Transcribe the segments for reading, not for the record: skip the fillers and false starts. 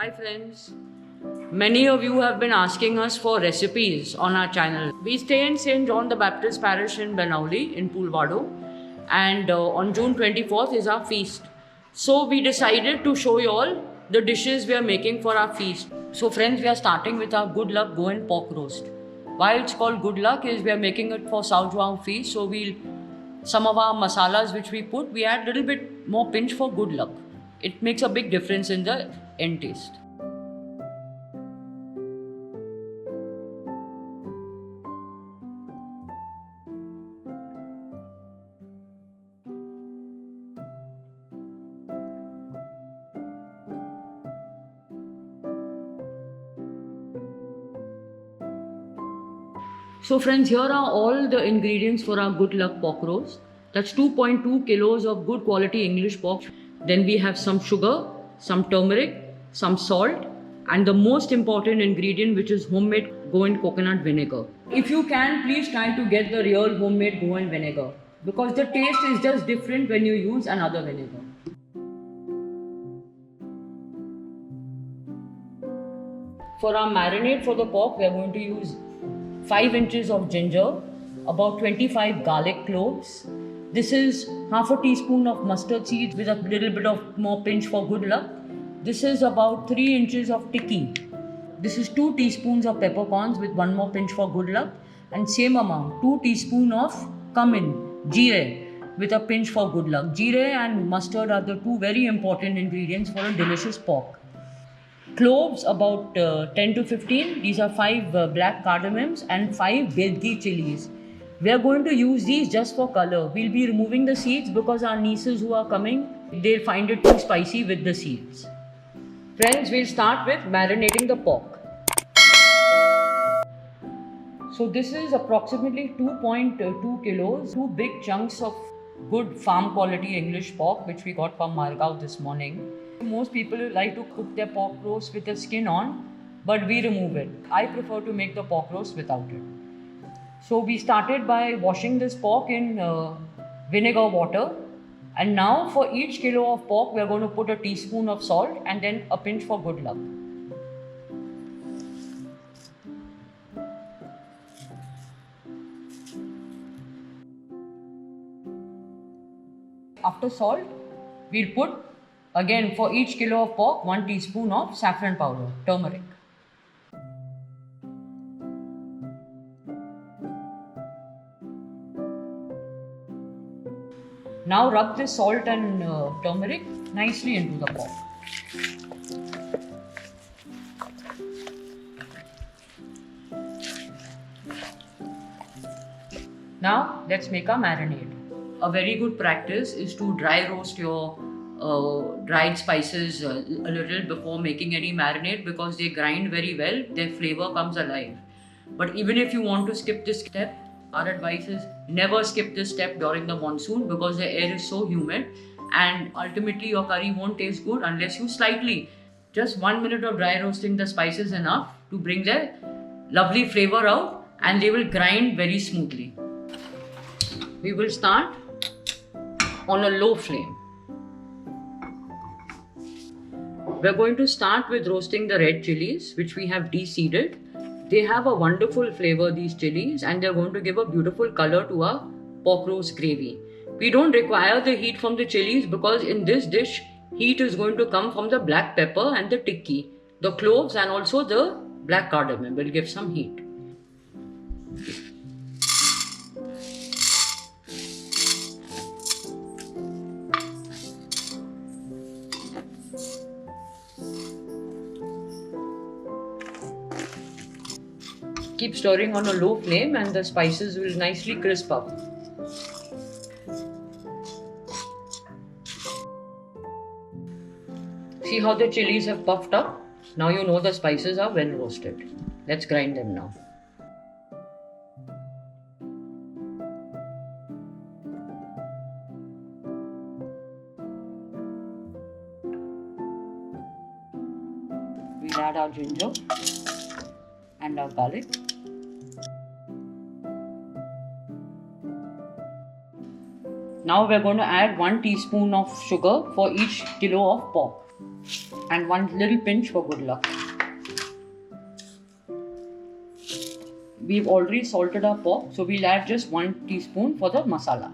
Hi friends. Many of you have been asking us for recipes on our channel. We stay in St. John the Baptist Parish in Benauli in Pulvado, and on June 24th is our feast. So we decided to show you all the dishes we are making for our feast. So friends, we are starting with our Good Luck Goan pork roast. Why it's called Good Luck is we are making it for Sao Juan feast. So some of our masalas which we put, we add a little bit more pinch for good luck. It makes a big difference in the end taste. So friends, here are all the ingredients for our Good Luck pork roast. That's 2.2 kilos of good quality English pork. Then we have some sugar, some turmeric, some salt, and the most important ingredient, which is homemade Goan coconut vinegar. If you can, please try to get the real homemade Goan vinegar, because the taste is just different when you use another vinegar. For our marinade for the pork, we are going to use 5 inches of ginger, about 25 garlic cloves. This is half a teaspoon of mustard seeds with a little bit of more pinch for good luck. This is about 3 inches of tikki. This is 2 teaspoons of peppercorns with one more pinch for good luck, and same amount 2 teaspoons of cumin, jeera, with a pinch for good luck. Jeera and mustard are the two very important ingredients for a delicious pork. Cloves about 10 to 15. These are 5 black cardamoms and 5 bedgi chilies. We are going to use these just for color. We'll be removing the seeds because our nieces who are coming, they'll find it too spicy with the seeds. Friends, we'll start with marinating the pork. So this is approximately 2.2 kilos, 2 big chunks of good farm quality English pork which we got from Margao this morning. Most people like to cook their pork roast with the skin on, but we remove it. I prefer to make the pork roast without it. So we started by washing this pork in vinegar water, and now for each kilo of pork we are going to put a teaspoon of salt and then a pinch for good luck. After salt, we'll put again for each kilo of pork 1 teaspoon of saffron powder, turmeric. Now rub this salt and turmeric nicely into the pork. Now let's make our marinade. A very good practice is to dry roast your dried spices a little before making any marinade, because they grind very well, their flavor comes alive. But even if you want to skip this step, our advice is never skip this step during the monsoon, because the air is so humid and ultimately your curry won't taste good unless you slightly, just 1 minute of dry roasting the spices enough to bring their lovely flavor out, and they will grind very smoothly. We will start on a low flame. We're going to start with roasting the red chilies, which we have de-seeded. They have a wonderful flavor, these chilies, and they're going to give a beautiful color to our pork roast gravy. We don't require the heat from the chilies because in this dish, heat is going to come from the black pepper and the tikki. The cloves and also the black cardamom will give some heat. Keep stirring on a low flame and the spices will nicely crisp up. See how the chilies have puffed up? Now you know the spices are well roasted. Let's grind them now. We'll add our ginger and our garlic. Now we're going to add 1 teaspoon of sugar for each kilo of pork. and one little pinch for good luck. We've already salted our pork, so we'll add just 1 teaspoon for the masala.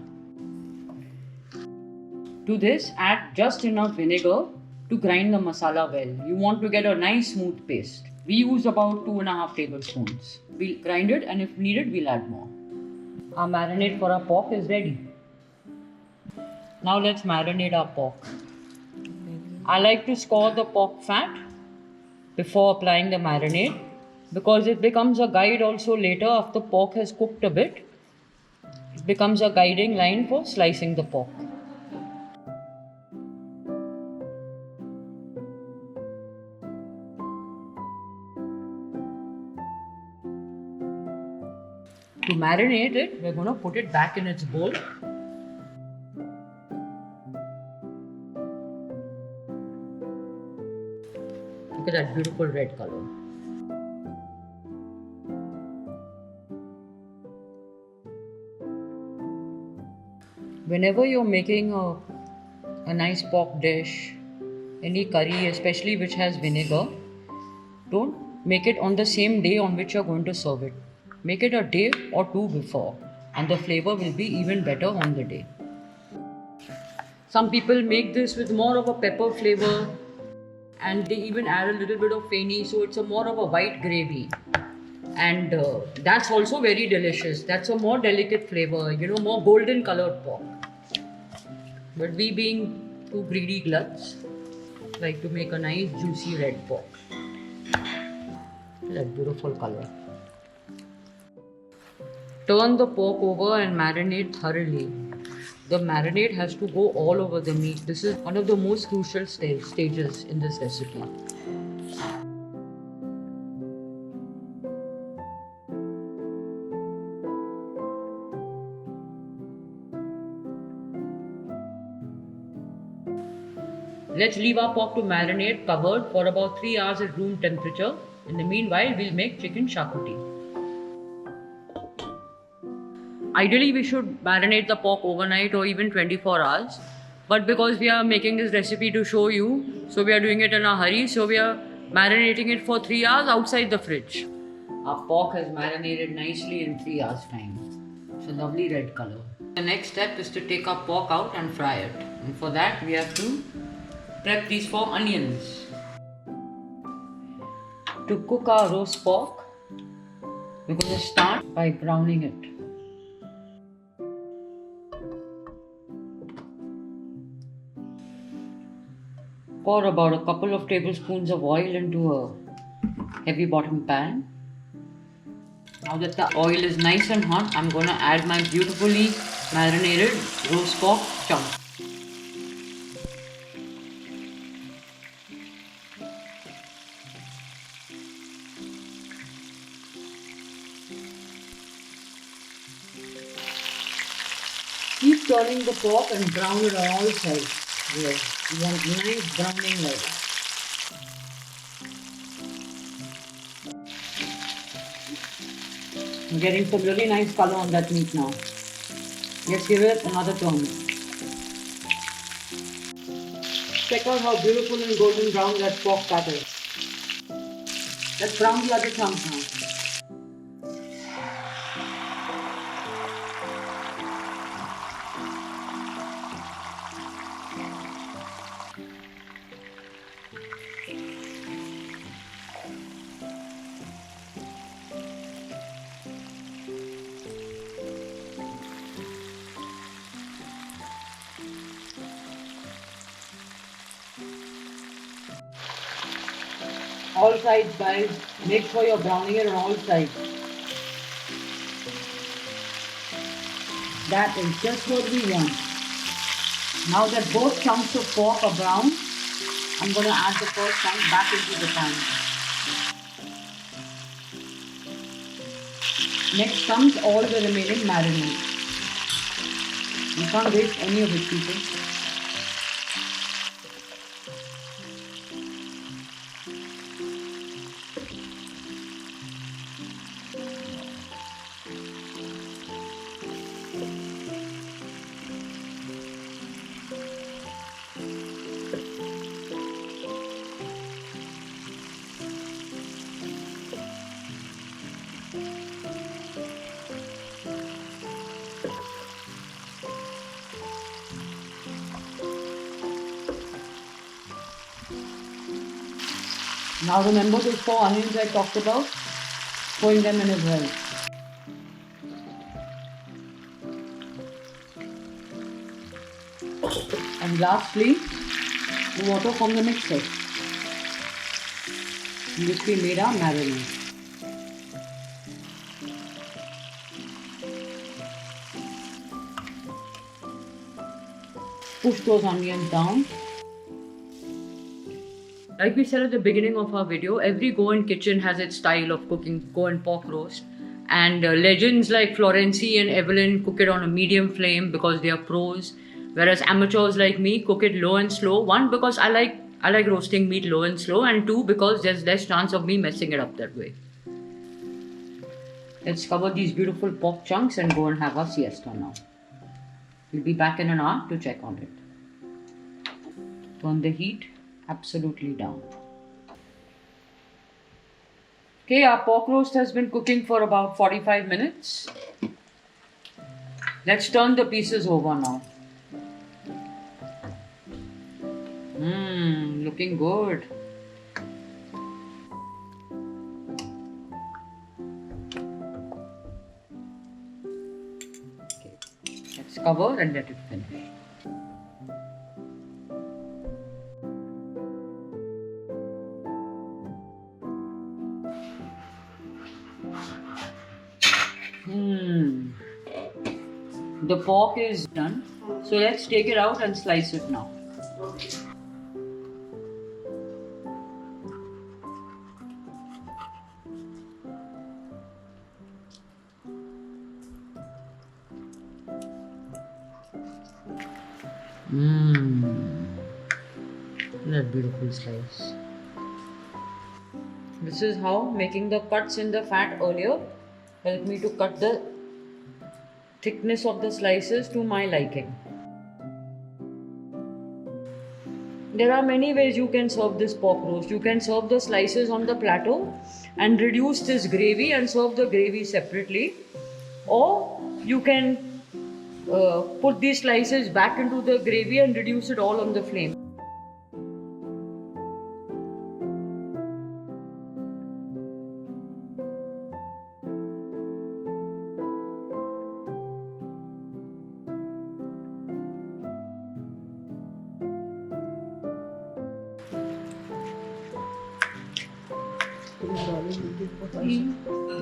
To this, add just enough vinegar to grind the masala well. You want to get a nice smooth paste. We use about 2.5 tablespoons. We'll grind it, and if needed, we'll add more. Our marinade for our pork is ready. Now let's marinate our pork. I like to score the pork fat before applying the marinade because it becomes a guide also later after pork has cooked a bit. It becomes a guiding line for slicing the pork. To marinate it, we're going to put it back in its bowl. Look at that beautiful red color. Whenever you're making a nice pork dish, any curry, especially which has vinegar, don't make it on the same day on which you're going to serve it. Make it a day or two before, and the flavor will be even better on the day. Some people make this with more of a pepper flavor, and they even add a little bit of feni, so it's a more of a white gravy. And that's also very delicious. That's a more delicate flavor, more golden colored pork. But we, being two greedy gluts, like to make a nice juicy red pork. That beautiful color. Turn the pork over and marinate thoroughly. The marinade has to go all over the meat. This is one of the most crucial stages in this recipe. Let's leave our pork to marinate covered for about 3 hours at room temperature. In the meanwhile, we'll make chicken shakuti. Ideally, we should marinate the pork overnight or even 24 hours. But because we are making this recipe to show you, so we are doing it in a hurry, so we are marinating it for 3 hours outside the fridge. Our pork has marinated nicely in 3 hours time. It's a lovely red color. The next step is to take our pork out and fry it. And for that, we have to prep these 4 onions. To cook our roast pork, we're going to start by browning it. Pour about a couple of tablespoons of oil into a heavy bottom pan. Now that the oil is nice and hot, I'm going to add my beautifully marinated roast pork chunks. Keep turning the pork and brown it on all sides. Here, you want nice browning like that. I'm getting some really nice color on that meat now. Let's give it another turn. Check out how beautiful and golden brown that pork fat is. Let's brown the other chunks now. All sides, guys. Make sure you're browning it on all sides. That is just what we want. Now that both chunks of pork are brown, I'm going to add the first chunk back into the pan. Next comes all the remaining marinade. You can't waste any of it, people. Now remember those 4 onions I talked about? Throwing them in as well. And lastly, the water from the mixer, in which we made our marinade. Push those onions down. Like we said at the beginning of our video, every Goan kitchen has its style of cooking Goan pork roast. And legends like Florenci and Evelyn cook it on a medium flame because they are pros. Whereas amateurs like me cook it low and slow. One, because I like roasting meat low and slow. And two, because there's less chance of me messing it up that way. Let's cover these beautiful pork chunks and go and have our siesta now. We'll be back in an hour to check on it. Turn the heat absolutely down. Okay, our pork roast has been cooking for about 45 minutes. Let's turn the pieces over now. Looking good. Okay, let's cover and let it finish. The pork is done. So let's take it out and slice it now. That beautiful slice. This is how making the cuts in the fat earlier helped me to cut the thickness of the slices to my liking. There are many ways you can serve this pork roast. You can serve the slices on the plateau and reduce this gravy and serve the gravy separately. Or you can put these slices back into the gravy and reduce it all on the flame.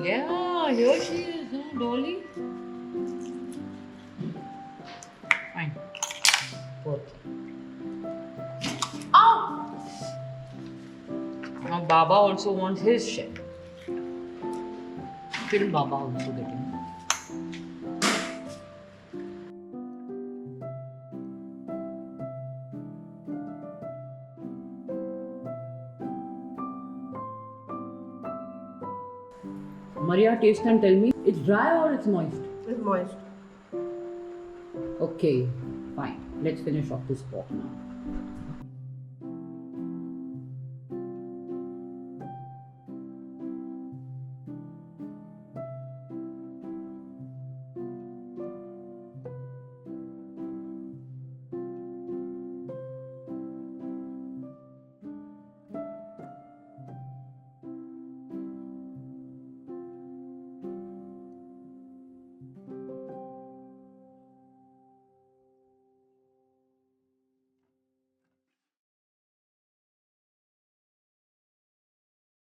Yeah, here she is, huh, Dolly. Fine. Oh! Now Baba also wants his share. Film Baba also getting. Maria, taste and tell me, it's dry or it's moist? It's moist. Okay, fine. Let's finish off this pork now.